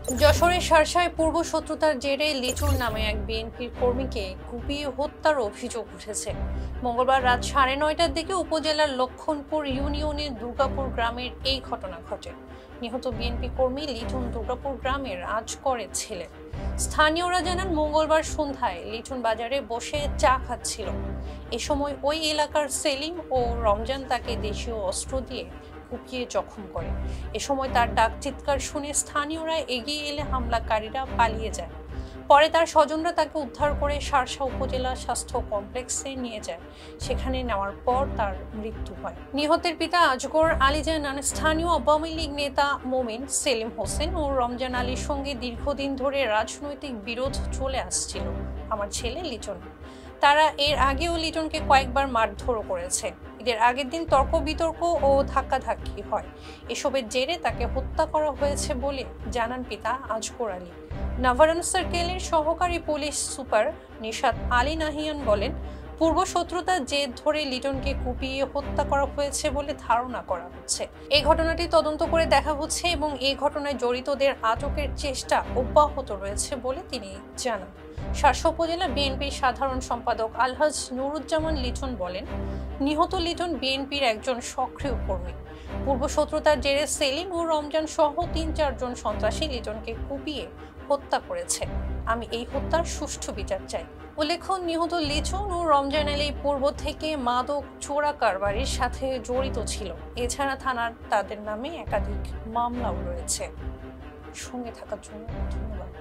যশোরের শার্শায় পূর্ব শত্রুতার জেরে লিটন নামে এক বিএনপির কর্মীকে কুপিয়ে হত্যার অভিযোগ উঠেছে। মঙ্গলবার রাত 9:30টার দিকে উপজেলার লক্ষণপুর ইউনিয়নের দুর্গাপুর গ্রামের এই ঘটনা ঘটে। নিহত বিএনপি কর্মী লিটন দুর্গাপুর গ্রামের আজকরের ছেলে। স্থানীয়রা জানান, মঙ্গলবার সন্ধ্যায় লিটন বাজারে বসে চা খাচ্ছিল। এ সময় ওই এলাকার সেলিম ও রমজান তাকে দেশীয় অস্ত্র দিয়ে কুপিয়ে জখম করে। এ সময় তার ডাক চিৎকার শুনে স্থানীয়রা এগিয়ে এলে হামলাকারীরা পালিয়ে যায়। পরে তার স্বজনরা তাকে উদ্ধার করে শার্শা উপজেলা স্বাস্থ্য কমপ্লেক্সে নিয়ে যায়। সেখানে নেওয়ার পর তার মৃত্যু হয়। নিহতের পিতা আজগর আলী জানান, স্থানীয় আওয়ামী লীগ নেতা মোমিন, সেলিম হোসেন ও রমজান আলীর সঙ্গে দীর্ঘদিন ধরে রাজনৈতিক বিরোধ চলে আসছিল আমার ছেলে লিটন। তারা এর আগেও লিটনকে কয়েকবার মারধরও করেছে। ঈদের আগের দিন তর্ক বিতর্ক ও ধাক্কাধাক্কি হয়। এসবের জেরে তাকে হত্যা করা হয়েছে বলে জানান পিতা আজগর আলী। নাভারন সার্কেলের সহকারী পুলিশ সুপার নিশাত আলী নাহিয়ান বলেন, পূর্ব শত্রুতার জের ধরে লিটনকে কুপিয়ে হত্যা করা হয়েছে বলে ধারণা করা হচ্ছে। এই ঘটনাটি তদন্ত করে দেখা হচ্ছে এবং এই ঘটনায় জড়িতদের আটকের চেষ্টা অব্যাহত রয়েছে বলে তিনি জানান। শার্শা উপজেলা বিএনপির সাধারণ সম্পাদক আলহাজ নুরুজ্জামান লিটন বলেন, নিহত লিটন বিএনপির একজন সক্রিয় কর্মী। পূর্ব শত্রুতার জেরে সেলিম ও রমজান সহ 3-4 জন সন্ত্রাসী লিটনকে কুপিয়ে হত্যা করেছে। আমি এই হত্যার সুষ্ঠু বিচার চাই। উল্লেখ্য, নিহত লিটন ও রমজান আলী পূর্ব থেকে মাদক চোরা কারবারির সাথে জড়িত ছিল। এছাড়া থানার তাদের নামে একাধিক মামলাও রয়েছে। সঙ্গে থাকার জন্য ধন্যবাদ।